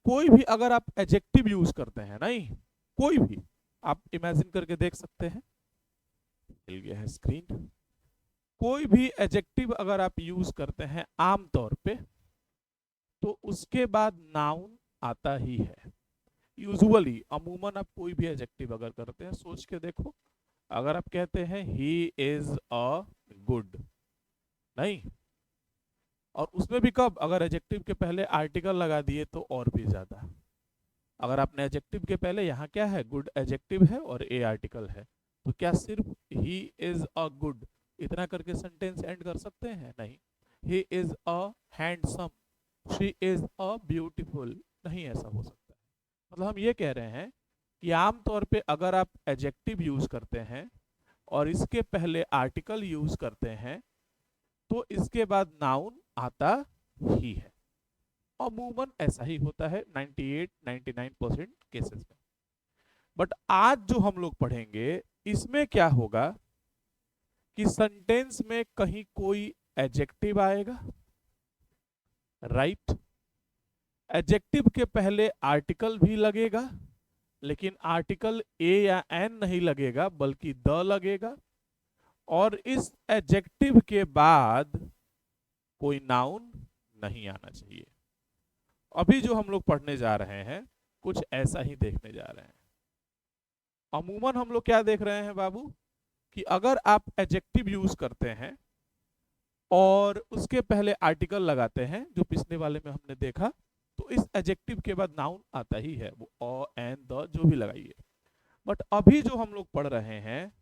कोई भी अगर आप एडजेक्टिव यूज करते हैं, नहीं कोई भी, आप इमेजिन करके देख सकते हैं, मिल गया है स्क्रीन। कोई भी एडजेक्टिव अगर आप यूज करते हैं आमतौर पे, तो उसके बाद नाउन आता ही है यूजुअली। अमूमन आप कोई भी एडजेक्टिव अगर करते हैं, सोच के देखो, अगर आप कहते हैं ही इज अ गुड, नहीं, और उसमें भी कब, अगर एडजेक्टिव के पहले आर्टिकल लगा दिए तो और भी ज्यादा। अगर आपने एडजेक्टिव के पहले यहाँ क्या है, गुड एडजेक्टिव है और ए आर्टिकल है, तो क्या सिर्फ ही इज अ गुड इतना करके सेंटेंस एंड कर सकते हैं? नहीं। He is a handsome, she is a beautiful, नहीं ऐसा हो सकता है। मतलब हम ये कह रहे हैं कि आमतौर पे अगर आप एडजेक्टिव यूज करते हैं और इसके पहले आर्टिकल यूज करते हैं, तो इसके बाद नाउन आता ही है। अमूमन ऐसा ही होता है 98-99% केसेस में। बट आज जो हम लोग पढ़ेंगे, इसमें क्या होगा कि सेंटेंस में कहीं कोई एडजेक्टिव आएगा, राइट। एडजेक्टिव के पहले आर्टिकल भी लगेगा, लेकिन आर्टिकल ए या एन नहीं लगेगा बल्कि द लगेगा, और इस एडजेक्टिव के बाद कोई नाउन नहीं आना चाहिए। अभी जो हम लोग पढ़ने जा रहे हैं, कुछ ऐसा ही देखने जा रहे हैं। अमूमन हम लोग क्या देख रहे हैं बाबू, कि अगर आप एडजेक्टिव यूज करते हैं और उसके पहले आर्टिकल लगाते हैं, जो पिछले वाले में हमने देखा, तो इस एडजेक्टिव के बाद नाउन आता ही है, वो अ एन द जो भी लगाइए। बट अभी जो हम लोग पढ़ रहे हैं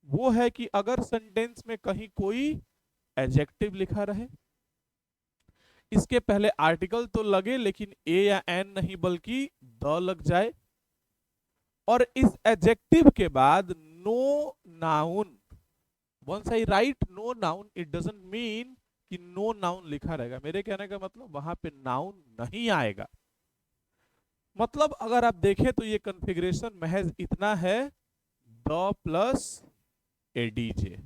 वो है कि अगर सेंटेंस में कहीं कोई एडजेक्टिव लिखा रहे, इसके पहले आर्टिकल तो लगे लेकिन ए या एन नहीं बल्कि द लग जाए, और इस एडजेक्टिव के बाद no noun, once I write no noun, it doesn't mean कि नो नाउन लिखा रहेगा। मेरे कहने का मतलब वहां पे नाउन नहीं आएगा। मतलब अगर आप देखें तो ये कॉन्फ़िगरेशन महज इतना है, द प्लस एडीजे,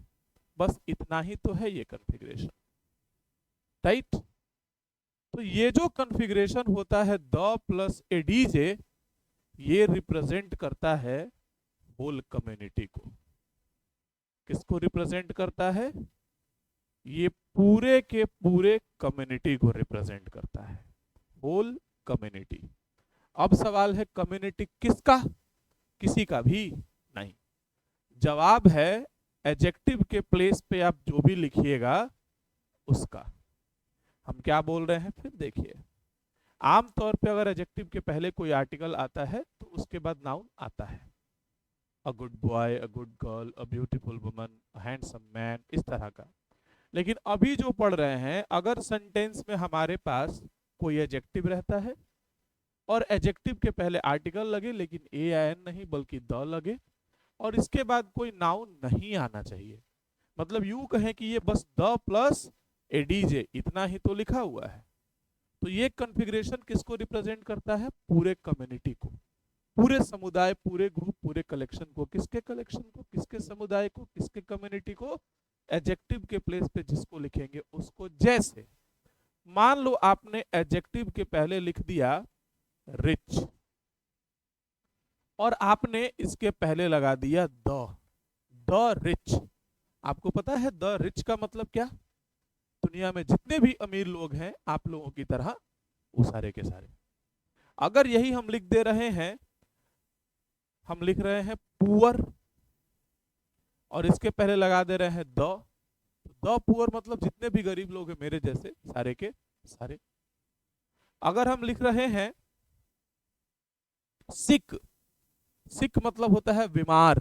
बस इतना ही तो है ये कॉन्फ़िगरेशन, राइट। तो ये जो कॉन्फ़िगरेशन होता है द प्लस एडीजे, ये रिप्रेजेंट करता है होल कम्युनिटी को। किसको रिप्रेजेंट करता है? ये पूरे के पूरे कम्युनिटी को रिप्रेजेंट करता है, होल कम्युनिटी। अब सवाल है कम्युनिटी किसका? किसी का भी नहीं। जवाब है एडजेक्टिव के प्लेस पे आप जो भी लिखिएगा उसका। हम क्या बोल रहे हैं फिर देखिए, आमतौर पे अगर एडजेक्टिव के पहले कोई आर्टिकल आता है तो उसके बाद नाउन आता है, a good boy, a good girl, a beautiful woman, a handsome man, इस तरह का। लेकिन अभी जो पढ़ रहे हैं, अगर सेंटेंस में हमारे पास कोई एडजेक्टिव रहता है और एडजेक्टिव के पहले आर्टिकल लगे लेकिन ए या एन नहीं बल्कि द लगे, और इसके बाद कोई नाउन नहीं आना चाहिए, मतलब यूं कहें कि ये बस द प्लस एडीजे इतना ही तो लिखा हुआ है, तो ये कॉन्फ़िगरेशन किसको रिप्रेजेंट करता है? पूरे कम्युनिटी को, पूरे समुदाय, पूरे ग्रुप, पूरे कलेक्शन को। किसके कलेक्शन को? किसके समुदाय को? किसके कम्युनिटी को? एडजेक्टिव के प्लेस पे जिसको लिखेंगे उसको। जैसे मान लो आपने एडजेक्टिव के पहले लिख दिया रिच, और आपने इसके पहले लगा दिया द रिच। आपको पता है द रिच का मतलब क्या? दुनिया में जितने भी अमीर लोग हैं आप लोगों की तरह, वो सारे के सारे। अगर यही हम लिख दे रहे हैं, हम लिख रहे हैं पुअर और इसके पहले लगा दे रहे हैं द पुअर, मतलब जितने भी गरीब लोग हैं मेरे जैसे, सारे के सारे। अगर हम लिख रहे हैं सिक, सिक मतलब होता है बीमार,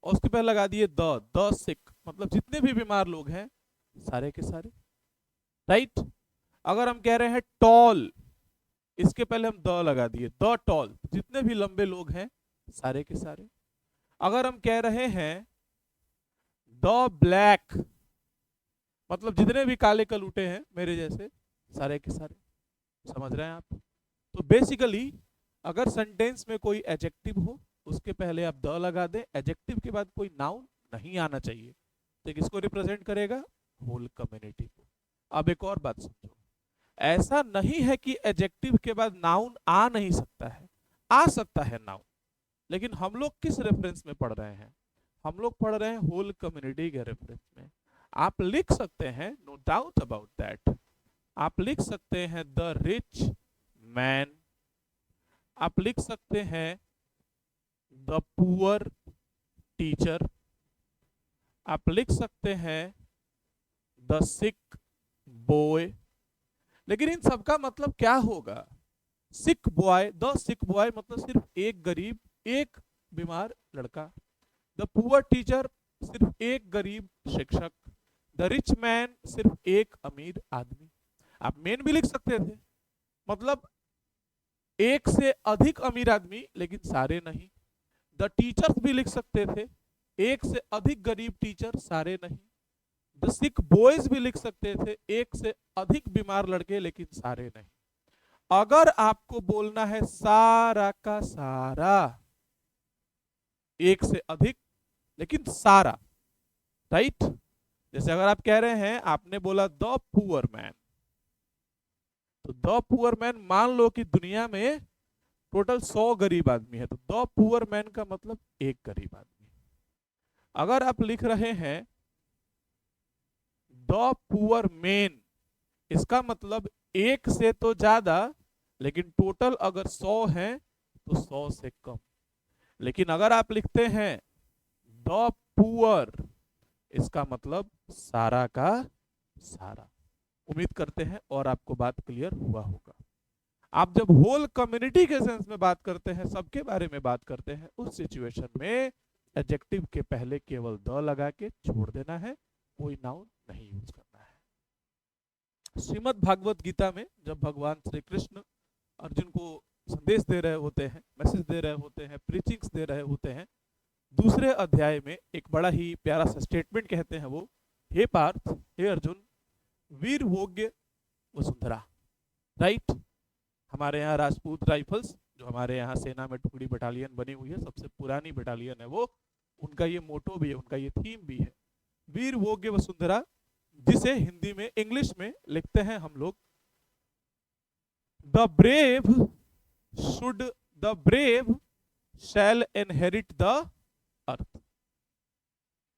और उसके पहले लगा दिए द सिक, मतलब जितने भी बीमार लोग हैं सारे के सारे, राइट। अगर हम कह रहे हैं टॉल, इसके पहले हम द लगा दिए द टॉल, जितने भी लंबे लोग हैं सारे के सारे। अगर हम कह रहे हैं द ब्लैक, मतलब जितने भी काले कलूटे हैं मेरे जैसे, सारे के सारे। समझ रहे हैं आप? तो बेसिकली अगर सेंटेंस में कोई एडजेक्टिव हो, उसके पहले आप द लगा दें, एडजेक्टिव के बाद कोई नाउन नहीं आना चाहिए, तो किसको रिप्रेजेंट करेगा? होल कम्युनिटी को। अब एक और बात समझो, ऐसा नहीं है कि एडजेक्टिव के बाद नाउन आ नहीं सकता है, आ सकता है नाउन। लेकिन हम लोग किस रेफरेंस में पढ़ रहे हैं? हम लोग पढ़ रहे हैं होल कम्युनिटी के रेफरेंस में। आप लिख सकते हैं, नो डाउट अबाउट दैट, आप लिख सकते हैं द रिच मैन, आप लिख सकते हैं द पुअर टीचर, आप लिख सकते हैं द सिक बॉय। लेकिन इन सबका मतलब क्या होगा? सिक बॉय, द सिक बॉय मतलब सिर्फ एक गरीब, एक बीमार लड़का। द पुअर टीचर सिर्फ एक गरीब शिक्षक। द रिच मैन सिर्फ एक अमीर आदमी। आप मेन भी लिख सकते थे, मतलब एक से अधिक अमीर आदमी लेकिन सारे नहीं। द टीचर्स भी लिख सकते थे, एक से अधिक गरीब टीचर सारे नहीं। द सिक बॉयज भी लिख सकते थे, एक से अधिक बीमार लड़के लेकिन सारे नहीं। अगर आपको बोलना है सारा का सारा, एक से अधिक लेकिन सारा, राइट? जैसे अगर आप कह रहे हैं, आपने बोला द पुअर मैन, तो द पुअर मैन, मान लो कि दुनिया में टोटल 100 गरीब आदमी है, तो द पुअर मैन का मतलब एक गरीब आदमी। अगर आप लिख रहे हैं द पुअर मैन, इसका मतलब एक से तो ज्यादा, लेकिन टोटल अगर 100 है तो 100 से कम। लेकिन अगर आप लिखते हैं द पुअर, इसका मतलब सारा का सारा। उम्मीद करते हैं और आपको बात क्लियर हुआ होगा। आप जब होल कम्युनिटी के सेंस में बात करते हैं, सबके बारे में बात करते हैं, उस सिचुएशन में एडजेक्टिव के पहले केवल द लगा के छोड़ देना है, कोई नाउन नहीं यूज करना है। श्रीमद् भागवत गीता में जब भगवान श्री कृष्ण अर्जुन को संदेश दे रहे होते हैं, मैसेज दे रहे होते हैं, प्रीचिंग्स दे रहे होते हैं, दूसरे अध्याय में एक बड़ा ही प्यारा सा स्टेटमेंट कहते हैं वो, हे पार्थ, हे अर्जुन, वीर भोग्य वसुंधरा, राइट? हमारे यहाँ राजपूत राइफल्स, जो हमारे यहाँ सेना में टुकड़ी बटालियन बनी हुई है, सबसे पुरानी बटालियन है वो, उनका ये मोटो भी है, उनका ये थीम भी है, वीर भोग्य वसुंधरा, जिसे हिंदी में, इंग्लिश में लिखते हैं हम लोग, the brave should, the brave shall inherit the earth.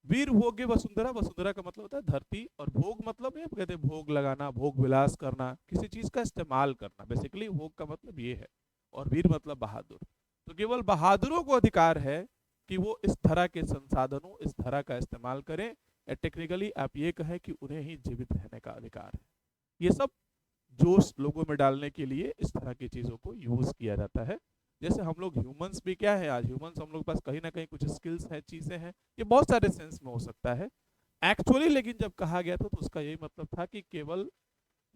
वीर भोग्य वसुंधरा, वसुंधरा का मतलब होता है धरती, और भोग मतलब ये कहते हैं भोग लगाना, भोग विलास करना, किसी चीज का इस्तेमाल करना, बेसिकली भोग का मतलब ये है, और वीर मतलब बहादुर। तो केवल बहादुरों को अधिकार है कि वो इस तरह के संसाधनों, इस तरह का इस्तेमाल करें, या टेक्निकली आप ये कहें कि उन्हें ही जीवित रहने का अधिकार है। ये सब जोश लोगों में डालने के लिए इस तरह की चीजों को यूज किया जाता है। जैसे हम लोग ह्यूमंस भी क्या है, आज ह्यूमंस हम लोग के पास कहीं ना कहीं कुछ स्किल्स हैं, चीजें हैं, ये बहुत सारे सेंस में हो सकता है एक्चुअली। लेकिन जब कहा गया था तो उसका यही मतलब था कि केवल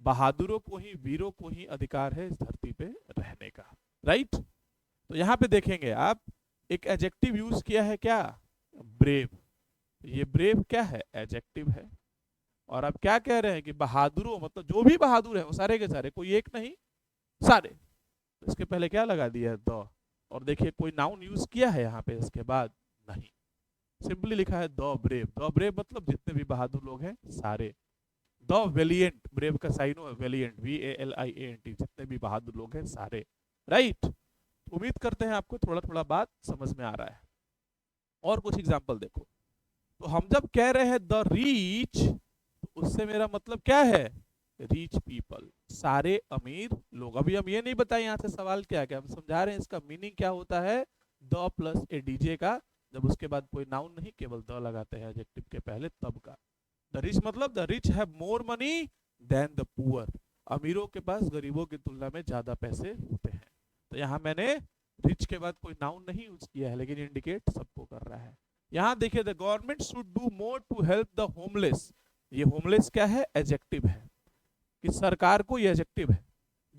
बहादुरों को ही, वीरों को ही अधिकार है इस धरती पे रहने का, राइट? तो यहाँ पे देखेंगे आप, एक एडजेक्टिव यूज किया है, क्या? ब्रेव। ये ब्रेव क्या है? एडजेक्टिव है। और आप क्या कह रहे हैं कि बहादुरों, मतलब जो भी बहादुर है वो सारे के सारे, कोई एक नहीं, सारे। तो इसके पहले क्या लगा दिया है? द। और देखिए कोई नाउन यूज किया है यहाँ पे इसके बाद? नहीं, सिंपली लिखा है द ब्रेव। द ब्रेव मतलब जितने भी बहादुर लोग हैं सारे। द वेलिएंट, ब्रेव का साइन हो वेलिएंट, VALIANT, जितने भी बहादुर लोग हैं सारे, राइट? उम्मीद करते हैं आपको थोड़ा थोड़ा बात समझ में आ रहा है। और कुछ एग्जाम्पल देखो, तो हम जब कह रहे हैं द रीच, तो उससे मेरा मतलब क्या है? रिच पीपल, सारे अमीर लोग। अभी हम ये नहीं बताए यहाँ से सवाल क्या है, हम समझा रहे हैं इसका मीनिंग क्या होता है द प्लस ए डीजे का, जब उसके बाद कोई नाउन नहीं, केवल द लगाते हैं एडजेक्टिव के पहले, तब का। द रिच मतलब the rich have more money than the poor, अमीरों के पास गरीबों की तुलना में ज्यादा पैसे होते हैं। तो यहाँ मैंने रिच के बाद कोई नाउन नहीं यूज किया है, लेकिन इंडिकेट सबको कर रहा है। यहाँ देखिए, the government should do more to help the homeless, ये होमलेस क्या है? एडजेक्टिव है, कि सरकार को ये एडजेक्टिव है,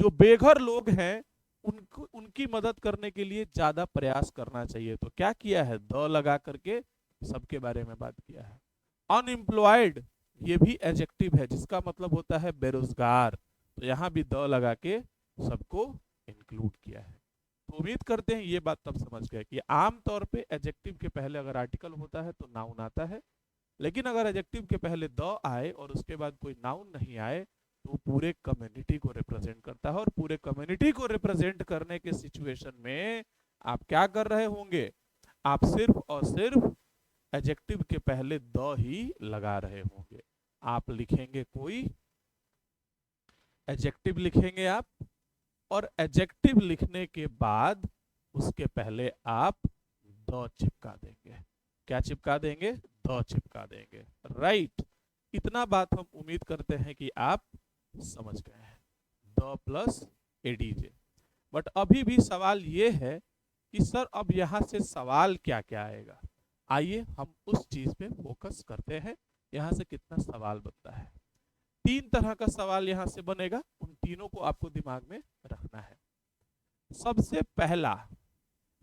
जो बेघर लोग हैं उनको, उनकी मदद करने के लिए ज्यादा प्रयास करना चाहिए। तो क्या किया है? द लगा करके सबके बारे में बात किया है। अनएम्प्लॉयड, ये भी एडजेक्टिव है, जिसका मतलब होता है बेरोजगार, तो यहाँ भी द लगा के सबको इंक्लूड किया है। तो उम्मीद करते हैं ये बात तब समझ गए कि आमतौर पे एडजेक्टिव के पहले अगर आर्टिकल होता है तो नाउन आता है, लेकिन अगर एडजेक्टिव के पहले द आए और उसके बाद कोई नाउन नहीं आए तो पूरे कम्युनिटी को रिप्रेजेंट करता है, और पूरे कम्युनिटी को रिप्रेजेंट करने के सिचुएशन में आप क्या कर रहे होंगे, आप सिर्फ और सिर्फ एडजेक्टिव के पहले द ही लगा रहे होंगे। आप लिखेंगे कोई एडजेक्टिव लिखेंगे आप, और एडजेक्टिव लिखने के बाद उसके पहले आप द चिपका देंगे। क्या चिपका देंगे? द चिपका देंगे। राइट, इतना बात हम उम्मीद करते हैं कि आप समझ गए हैं, द प्लस एडीजे। बट अभी भी सवाल ये है कि सर अब यहां से सवाल क्या क्या आएगा। आइए हम उस चीज पे फोकस करते हैं, यहां से कितना सवाल बनता है। 3 तरह का सवाल यहां से बनेगा, उन तीनों को आपको दिमाग में रखना है। सबसे पहला,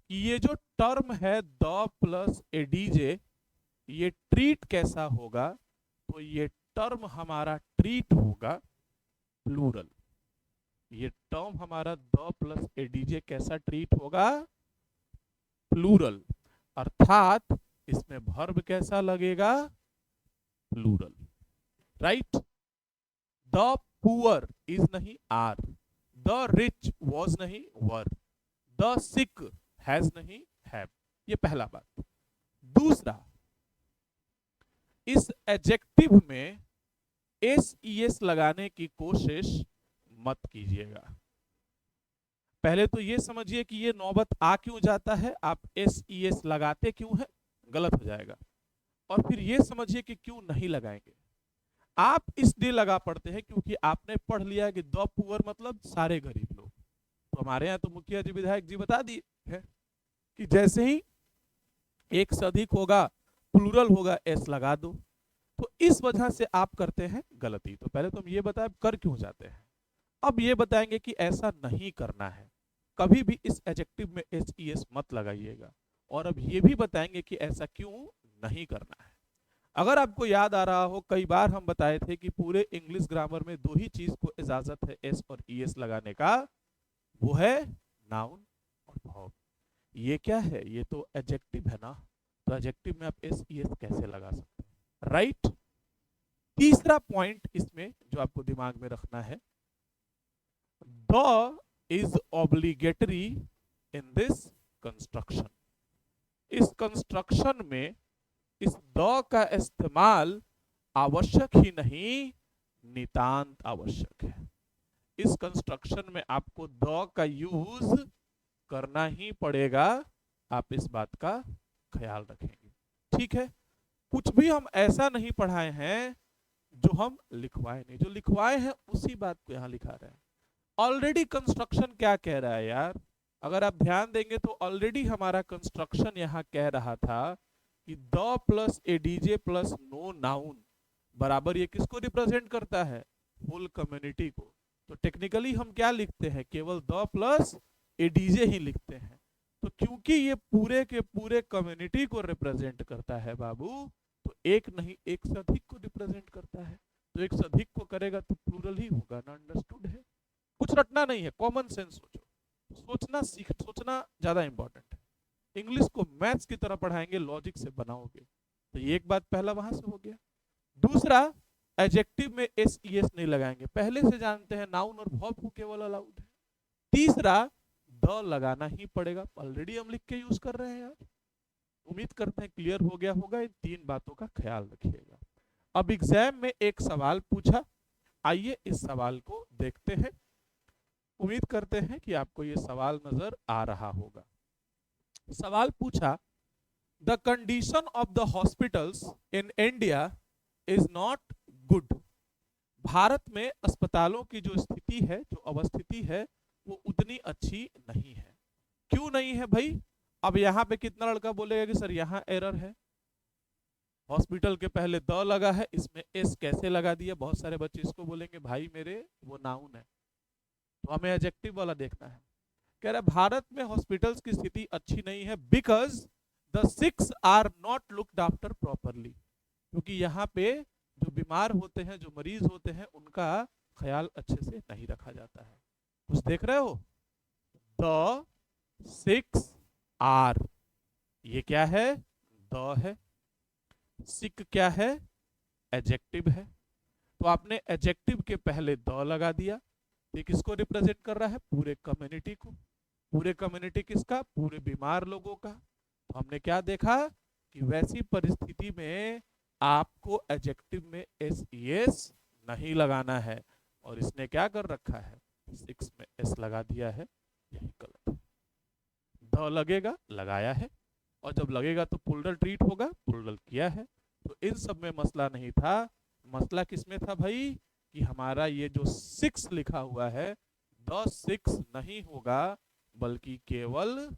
ये जो टर्म है द प्लस एडीजे, ये ट्रीट कैसा होगा? तो ये टर्म हमारा ट्रीट होगा प्लूरल। ये टर्म हमारा द प्लस एडीजे कैसा ट्रीट होगा? प्लूरल। अर्थात इसमें वर्ब कैसा लगेगा? Plural. Right. The poor is नहीं आर, द रिच वॉज नहीं वर, द सिक हैज नहीं हैव। ये पहला बात। दूसरा, इस एडजेक्टिव में एस ई एस लगाने की कोशिश मत कीजिएगा। पहले तो ये समझिए कि ये नौबत आ क्यों जाता है, आप एस ई एस लगाते क्यों है, गलत हो जाएगा। और फिर ये समझिए कि क्यों नहीं लगाएंगे। आप इसलिए लगा पड़ते हैं क्योंकि आपने पढ़ लिया कि द पुअर मतलब सारे गरीब लोग। तो हमारे यहाँ तो मुखिया जी विधायक जी बता दिए है कि जैसे ही एक से अधिक होगा, प्लूरल होगा, एस लगा दो। तो इस वजह से आप करते हैं गलती। तो पहले तो हम ये बताएं कर क्यों जाते हैं, अब ये बताएंगे कि ऐसा नहीं करना है। कभी भी इस एडजेक्टिव में एस ई एस मत लगाइएगा। और अब ये भी बताएंगे कि ऐसा क्यों नहीं करना है। अगर आपको याद आ रहा हो, कई बार हम बताए थे कि पूरे इंग्लिश ग्रामर में 2 ही चीज को इजाजत है एस और ई एस लगाने का, वो है नाउन और वर्ब। ये क्या है? ये तो एडजेक्टिव है ना, तो एडजेक्टिव में आप एस ई एस कैसे लगा सकते हैं? राइट। तीसरा पॉइंट इसमें जो आपको दिमाग में रखना है, the is obligatory in this construction. इस कंस्ट्रक्शन में इस द का इस्तेमाल आवश्यक ही नहीं, नितांत आवश्यक है। इस कंस्ट्रक्शन में आपको द का यूज करना ही पड़ेगा। आप इस बात का ख्याल रखेंगे, ठीक है। कुछ भी हम ऐसा नहीं पढ़ाए हैं जो हम लिखवाए नहीं, जो लिखवाए हैं उसी बात को यहां लिखा रहे हैं। ऑलरेडी कंस्ट्रक्शन क्या कह रहा है यार, अगर आप ध्यान देंगे तो ऑलरेडी हमारा कंस्ट्रक्शन यहां कह रहा था कि the plus ADJ plus no noun बराबर ये किसको रिप्रेजेंट करता है? होल कम्युनिटी को। तो टेक्निकली हम क्या लिखते हैं? केवल द प्लस एडीजे ही लिखते हैं। तो क्योंकि ये पूरे के पूरे कम्युनिटी को रिप्रेजेंट करता है बाबू, तो एक नहीं एक से अधिक को रिप्रेजेंट करता है। तो एक से अधिक को करेगा तो प्लूरल ही होगा ना। अंडरस्टूड है? कुछ रटना नहीं है, कॉमन सेंस सोचो, सोचना ज्यादा इंपॉर्टेंट है। इंग्लिश को मैथ्स की तरह पढ़ाएंगे, लॉजिक से बनाओगे। तो ये एक बात पहला वहां से हो गया। दूसरा, एडजेक्टिव में एस ई एस नहीं लगाएंगे, पहले से जानते हैं नाउन और वर्ब को केवल अलाउड है। तीसरा, द लगाना ही पड़ेगा, ऑलरेडी हम लिख के यूज कर रहे हैं यार। उम्मीद करते हैं क्लियर हो गया होगा। इन 3 बातों का ख्याल रखिएगा। अब एग्जाम में एक सवाल पूछा, आइए इस सवाल को देखते हैं। उम्मीद करते हैं कि आपको ये सवाल नजर आ रहा होगा। सवाल पूछा, the condition of the hospitals in India is not good. Bharat में अस्पतालों की जो स्थिति है, जो अवस्थिति है, वो उतनी अच्छी नहीं है। क्यों नहीं है भाई? अब यहां पे कितना लड़का बोलेगा कि सर यहां एरर है, हॉस्पिटल के पहले द लगा है, इसमें एस कैसे लगा दिया? बहुत सारे बच्चे इसको बोलेंगे भाई मेरे वो नाउन है, तो हमें एडजेक्टिव वाला देखना है। कह रहा है भारत में हॉस्पिटल्स की स्थिति अच्छी नहीं है because the sick are not looked after properly. क्योंकि यहाँ पे जो बीमार होते हैं, जो मरीज होते हैं, उनका ख्याल अच्छे से नहीं रखा जाता है। कुछ देख रहे हो? द सिक्स आर, ये क्या है? द है। सिक क्या है? एडजेक्टिव है। तो आपने एडजेक्टिव के पहले द लगा दिया। ये किसको रिप्रेजेंट कर रहा है? पूरे कम्युनिटी को। पूरे कम्युनिटी किसका? पूरे बीमार लोगों का। तो हमने क्या देखा कि वैसी परिस्थिति में आपको एडजेक्टिव में एस एस नहीं लगाना है, और इसने क्या कर रखा है? 6 में एस लगा दिया है, यही गलत है। द लगेगा, लगाया है, और जब लगेगा तो प्लूरल ट्रीट होगा, प्लूरल किया है। तो इन सब में मसला नहीं था। मसला किसमें था भाई? कि हमारा ये जो 6 लिखा हुआ है, द 6 नहीं होगा, बल्कि केवल